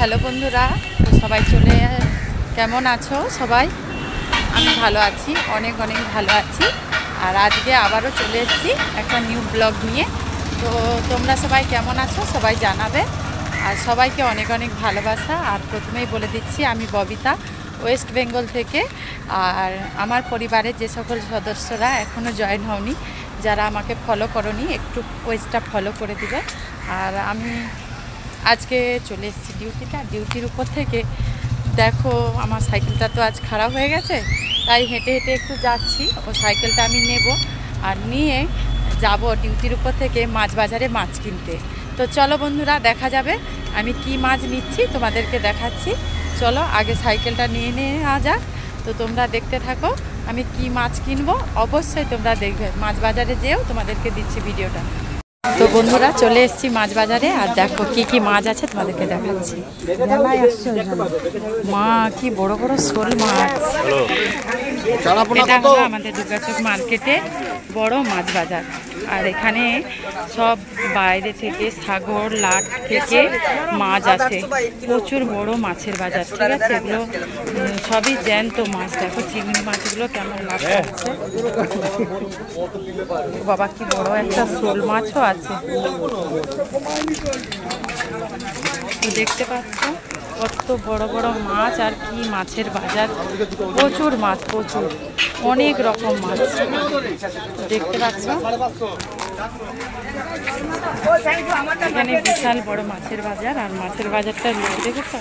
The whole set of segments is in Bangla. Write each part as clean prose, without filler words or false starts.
হ্যালো বন্ধুরা, সবাই কেমন আছো সবাই? আমি ভালো আছি, অনেক ভালো আছি। আর আজকে আবারও চলে এসেছি একটা নিউ ব্লগ নিয়ে। তো তোমরা সবাই কেমন আছো সবাই জানাবে। আর সবাইকে অনেক ভালোবাসা। আর প্রথমেই বলে দিচ্ছি, আমি ববিতা, ওয়েস্ট বেঙ্গল থেকে। আর আমার পরিবারের যে সকল সদস্যরা এখনও জয়েন হওনি, যারা আমাকে ফলো করোনি, একটু পেজটা ফলো করে দিবে। আর আমি আজকে চলে এসেছি ডিউটির উপর থেকে। দেখো, আমার সাইকেলটা তো আজ খারাপ হয়ে গেছে, তাই হেঁটে একটু যাচ্ছি। ও সাইকেলটা আমি নেব, আর নিয়ে যাব ডিউটির উপর থেকে মাছ বাজারে মাছ কিনতে। তো চলো বন্ধুরা, দেখা যাবে আমি কি মাছ নিচ্ছি, তোমাদেরকে দেখাচ্ছি। চলো আগে সাইকেলটা নিয়ে নেওয়া যাক। তো তোমরা দেখতে থাকো আমি কি মাছ কিনবো। অবশ্যই তোমরা দেখবে, মাছ বাজারে যেও তোমাদেরকে দিচ্ছি ভিডিওটা। তো বন্ধুরা, চলে এসেছি মাছ বাজারে। আর দেখো কি মাছ আছে তোমাদেরকে দেখাচ্ছি। মা, কি বড় শোল মাছ। এটা হলো আমাদের দুর্গাচক মার্কেটে বড় মাছ বাজার। আর এখানে সব বাইরে থেকে, সাগর লাট থেকে মাছ আসে। প্রচুর বড় মাছের বাজার, ঠিক আছে? এগুলো সবই জ্যান্ত মাছ। দেখো চিংড়ি মাছগুলো কেমন লাগছে। বাবা, কি বড় একটা শোল মাছও আছে। দেখতে পাচ্ছ কত বড় মাছ। আর কি মাছের বাজার, প্রচুর মাছ, প্রচুর অনেক রকম মাছ দেখতে পাচ্ছ। এখানে বিশাল বড় মাছের বাজার। আর মাছের বাজারটা দেখেছ।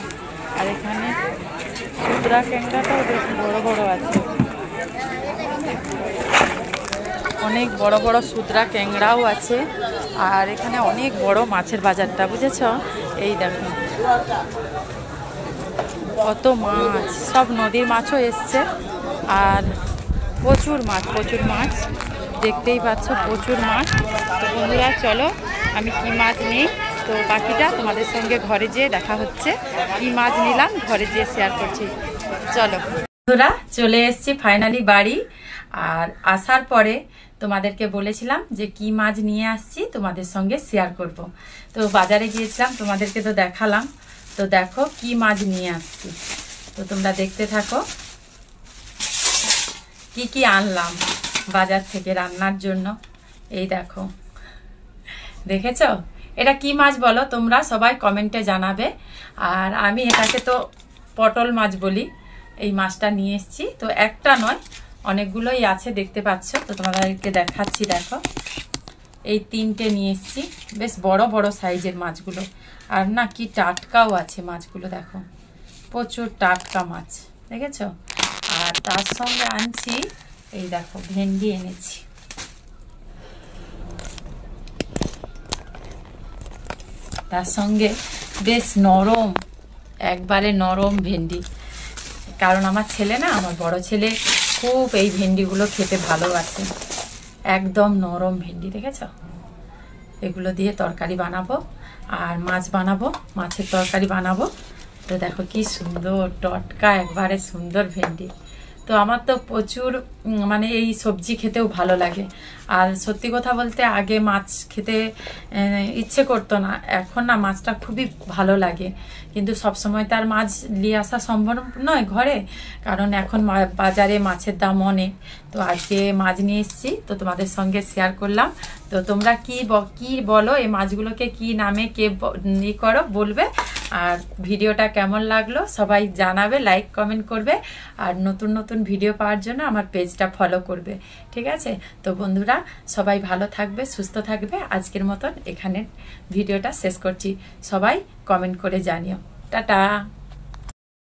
আর এখানে সুদ্রা ক্যাংড়াটাও বেশ বড় আছে। অনেক বড় সুদ্রা ক্যাংড়াও আছে। আর এখানে অনেক বড় মাছের বাজারটা, বুঝেছ? এই দেখো কত মাছ, সব নদীর মাছও এসছে। আর প্রচুর মাছ দেখতেই পাচ্ছ, প্রচুর মাছ। তো বন্ধুরা চলো আমি কি মাছ নিই, তো বাকিটা তোমাদের সঙ্গে ঘরে যেয়ে দেখা হচ্ছে। কি মাছ নিলাম ঘরে যেয়ে শেয়ার করছি, চলো। বন্ধুরা, চলে এসেছি ফাইনালি বাড়ি। আর আসার পরে তোমাদেরকে বলেছিলাম যে কি মাছ নিয়ে আসছি তোমাদের সঙ্গে শেয়ার করব। তো বাজারে গিয়েছিলাম, তোমাদেরকে তো দেখালাম। তো দেখো কি মাছ নিয়ে আসছি, তো তোমরা দেখতে থাকো কি আনলাম বাজার থেকে রান্নার জন্য। এই দেখো, দেখেছো? এটা কি মাছ বলো তোমরা সবাই কমেন্টে জানাবে। আর আমি এটাকে তো পটল মাছ বলি। এই মাছটা নিয়ে এসেছি, তো একটা নয়, অনেকগুলোই আছে, দেখতে পাচ্ছ। তো তোমাদেরকে দেখাচ্ছি, দেখো এই তিনটে নিয়ে এসেছি। বেশ বড় সাইজের মাছগুলো। আর না, কি টাটকাও আছে মাছগুলো, দেখো প্রচুর টাটকা মাছ, দেখেছো? আর তার সঙ্গে আনছি, এই দেখো ভেন্ডি এনেছি। তার সঙ্গে বেশ নরম, একবারে নরম ভেন্ডি। কারণ আমার ছেলে না, আমার বড় ছেলে খুব এই ভেন্ডিগুলো খেতে ভালোবাসে। একদম নরম ভেন্ডি, দেখেছো? এগুলো দিয়ে তরকারি বানাবো, আর মাছ বানাবো, মাছের তরকারি বানাবো। তো দেখো কি সুন্দর টটকা, একবারে সুন্দর ভেন্ডি। তো আমার তো প্রচুর মানে এই সবজি খেতেও ভালো লাগে। আর সত্যি কথা বলতে, আগে মাছ খেতে ইচ্ছে করতো না, এখন না মাছটা খুবই ভালো লাগে। কিন্তু সবসময় তার মাছ নিয়ে আসা সম্ভব নয় ঘরে, কারণ এখন বাজারে মাছের দাম অনেক। তো আজকে মাছ নিয়ে এসেছি, তো তোমাদের সঙ্গে শেয়ার করলাম। তো তোমরা কি বলো, এই মাছগুলোকে কি নামে কে করো বলবে। আর ভিডিওটা কেমন লাগলো সবাই জানাবে, লাইক কমেন্ট করবে। আর নতুন ভিডিও পাওয়ার জন্য আমার পেজটা ফলো করবে, ঠিক আছে? তো বন্ধুরা, সবাই ভালো থাকবে, সুস্থ থাকবে। আজকের মতন এখানে ভিডিওটা শেষ করছি। সবাই কমেন্ট করে জানিও। টাটা।